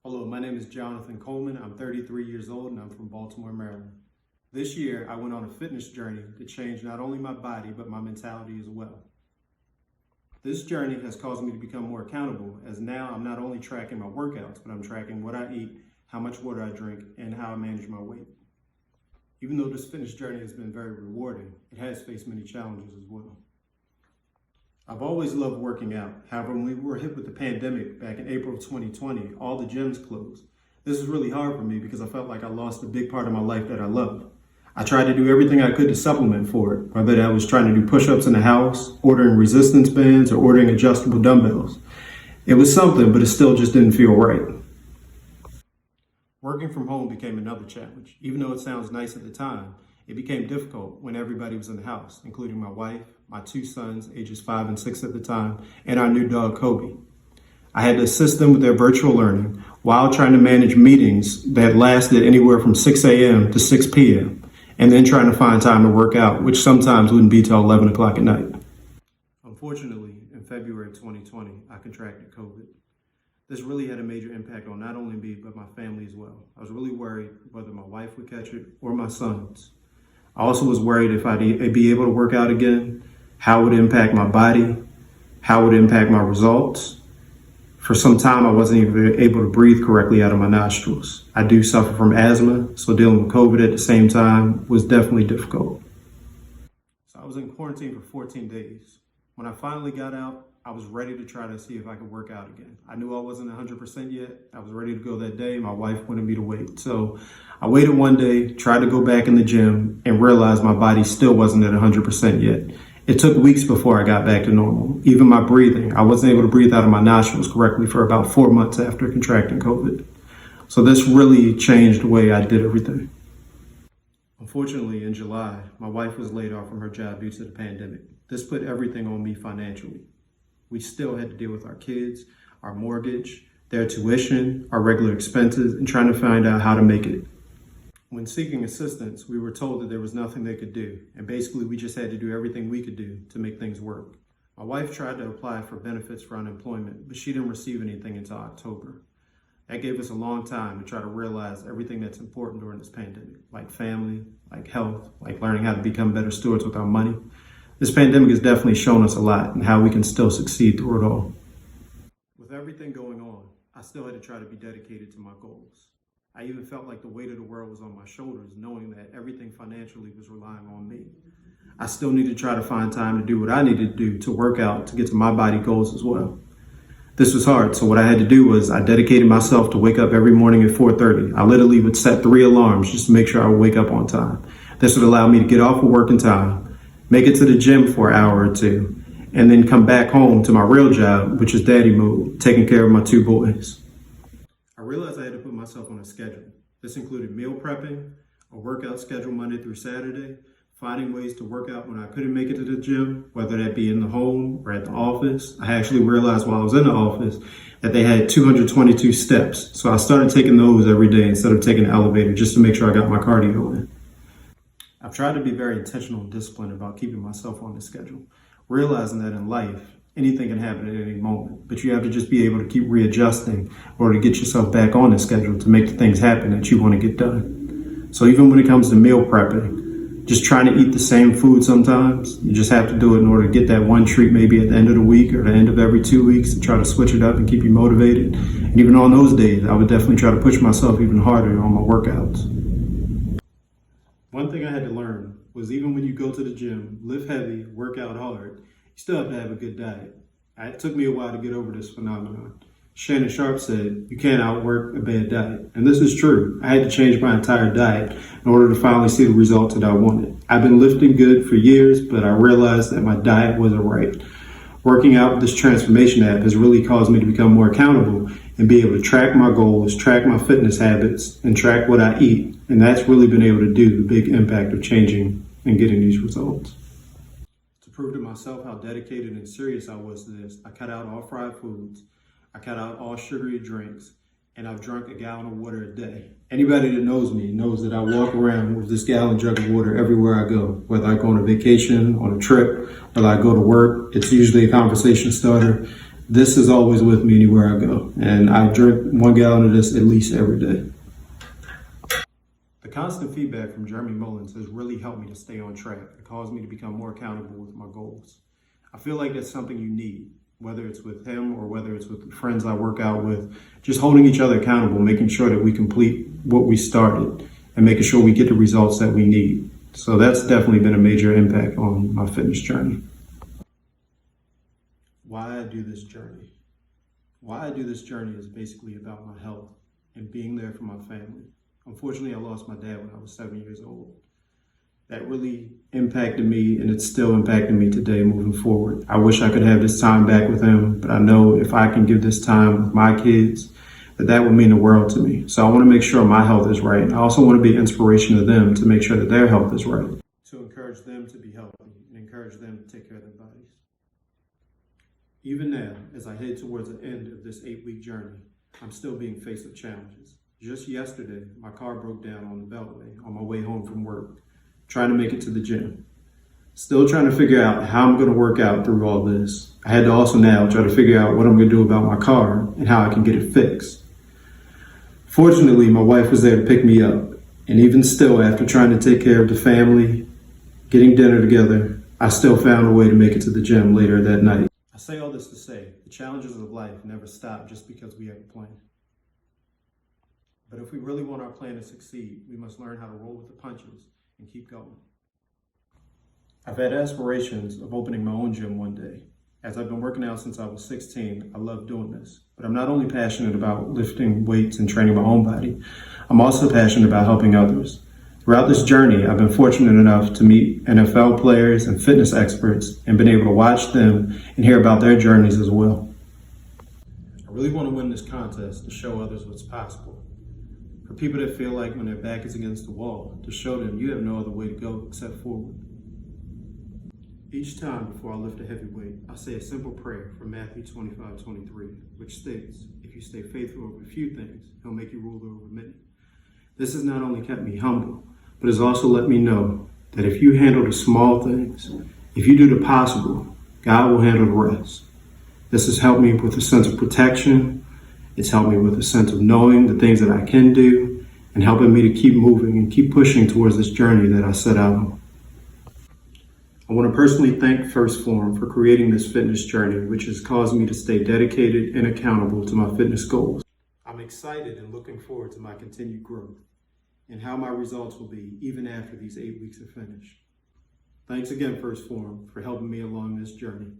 Hello, my name is Jonathan Coleman. I'm 33 years old and I'm from Baltimore, Maryland. This year, I went on a fitness journey to change not only my body, but my mentality as well. This journey has caused me to become more accountable, as now I'm not only tracking my workouts, but I'm tracking what I eat, how much water I drink, and how I manage my weight. Even though this fitness journey has been very rewarding, it has faced many challenges as well. I've always loved working out. However, when we were hit with the pandemic back in April of 2020, all the gyms closed. This was really hard for me because I felt like I lost a big part of my life that I loved. I tried to do everything I could to supplement for it, whether that was trying to do push-ups in the house, ordering resistance bands, or ordering adjustable dumbbells. It was something, but it still just didn't feel right. Working from home became another challenge. Even though it sounds nice at the time, it became difficult when everybody was in the house, including my wife, my two sons, ages 5 and 6 at the time, and our new dog, Kobe. I had to assist them with their virtual learning while trying to manage meetings that lasted anywhere from 6 a.m. to 6 p.m., and then trying to find time to work out, which sometimes wouldn't be till 11 o'clock at night. Unfortunately, in February of 2020, I contracted COVID. This really had a major impact on not only me, but my family as well. I was really worried whether my wife would catch it or my sons. I also was worried if I'd be able to work out again, how it would impact my body, how it would impact my results. For some time, I wasn't even able to breathe correctly out of my nostrils. I do suffer from asthma, so dealing with COVID at the same time was definitely difficult. So I was in quarantine for 14 days. When I finally got out, I was ready to try to see if I could work out again. I knew I wasn't 100% yet. I was ready to go that day. My wife wanted me to wait. So I waited one day, tried to go back in the gym, and realized my body still wasn't at 100% yet. It took weeks before I got back to normal. Even my breathing, I wasn't able to breathe out of my nostrils correctly for about 4 months after contracting COVID. So this really changed the way I did everything. Unfortunately, in July, my wife was laid off from her job due to the pandemic. This put everything on me financially. We still had to deal with our kids, our mortgage, their tuition, our regular expenses, and trying to find out how to make it. When seeking assistance, we were told that there was nothing they could do, and basically we just had to do everything we could do to make things work. My wife tried to apply for benefits for unemployment, but she didn't receive anything until October. That gave us a long time to try to realize everything that's important during this pandemic, like family, like health, like learning how to become better stewards with our money. This pandemic has definitely shown us a lot and how we can still succeed through it all. With everything going on, I still had to try to be dedicated to my goals. I even felt like the weight of the world was on my shoulders, knowing that everything financially was relying on me. I still needed to try to find time to do what I needed to do to work out, to get to my body goals as well. This was hard, so what I had to do was I dedicated myself to wake up every morning at 4:30. I literally would set 3 alarms just to make sure I would wake up on time. This would allow me to get off of work in time, make it to the gym for an hour or two, and then come back home to my real job, which is daddy mode, taking care of my 2 boys. I realized I had to put myself on a schedule. This included meal prepping, a workout schedule Monday through Saturday, finding ways to work out when I couldn't make it to the gym, whether that be in the home or at the office. I actually realized while I was in the office that they had 222 steps. So I started taking those every day instead of taking the elevator just to make sure I got my cardio in. I've tried to be very intentional and disciplined about keeping myself on the schedule, realizing that in life, anything can happen at any moment, but you have to just be able to keep readjusting in order to get yourself back on the schedule to make the things happen that you want to get done. So even when it comes to meal prepping, just trying to eat the same food sometimes, you just have to do it in order to get that one treat maybe at the end of the week or the end of every 2 weeks to try to switch it up and keep you motivated. And even on those days, I would definitely try to push myself even harder on my workouts. One thing I had to learn was even when you go to the gym, lift heavy, work out hard, you still have to have a good diet. It took me a while to get over this phenomenon. Shannon Sharp said, you can't outwork a bad diet. And this is true. I had to change my entire diet in order to finally see the results that I wanted. I've been lifting good for years, but I realized that my diet wasn't right. Working out with this TransPHORMation app has really caused me to become more accountable and be able to track my goals, track my fitness habits, and track what I eat. And that's really been able to do the big impact of changing and getting these results. To prove to myself how dedicated and serious I was to this, I cut out all fried foods, I cut out all sugary drinks, and I've drunk a gallon of water a day. Anybody that knows me knows that I walk around with this gallon jug of water everywhere I go, whether I go on a vacation, on a trip, whether I go to work. It's usually a conversation starter. This is always with me anywhere I go, and I drink 1 gallon of this at least every day. The constant feedback from Jeremy Mullins has really helped me to stay on track and caused me to become more accountable with my goals. I feel like that's something you need, whether it's with him or whether it's with the friends I work out with, just holding each other accountable, making sure that we complete what we started and making sure we get the results that we need. So that's definitely been a major impact on my fitness journey. Why I do this journey. Why I do this journey is basically about my health and being there for my family. Unfortunately, I lost my dad when I was 7 years old. That really impacted me, and it's still impacting me today moving forward. I wish I could have this time back with him, but I know if I can give this time with my kids, that would mean the world to me. So I want to make sure my health is right. I also want to be an inspiration to them to make sure that their health is right. To encourage them to be healthy and encourage them to take care of their bodies. Even now, as I head towards the end of this 8-week journey, I'm still being faced with challenges. Just yesterday, my car broke down on the Beltway on my way home from work, trying to make it to the gym. Still trying to figure out how I'm going to work out through all this. I had to also now try to figure out what I'm going to do about my car and how I can get it fixed. Fortunately, my wife was there to pick me up. And even still, after trying to take care of the family, getting dinner together, I still found a way to make it to the gym later that night. I say all this to say, the challenges of life never stop just because we have a plan. But if we really want our plan to succeed, we must learn how to roll with the punches and keep going. I've had aspirations of opening my own gym one day. As I've been working out since I was 16, I love doing this. But I'm not only passionate about lifting weights and training my own body, I'm also passionate about helping others. Throughout this journey, I've been fortunate enough to meet NFL players and fitness experts and been able to watch them and hear about their journeys as well. I really want to win this contest to show others what's possible. For people that feel like when their back is against the wall, to show them you have no other way to go except forward. Each time before I lift a heavy weight, I say a simple prayer from Matthew 25:23, which states, if you stay faithful over a few things, he'll make you ruler over many. This has not only kept me humble, but has also let me know that if you handle the small things, if you do the possible, God will handle the rest. This has helped me with a sense of protection. It's helped me with a sense of knowing the things that I can do and helping me to keep moving and keep pushing towards this journey that I set out on. I want to personally thank TransPHORM for creating this fitness journey, which has caused me to stay dedicated and accountable to my fitness goals. I'm excited and looking forward to my continued growth and how my results will be even after these 8 weeks are finished. Thanks again, TransPHORM, for helping me along this journey.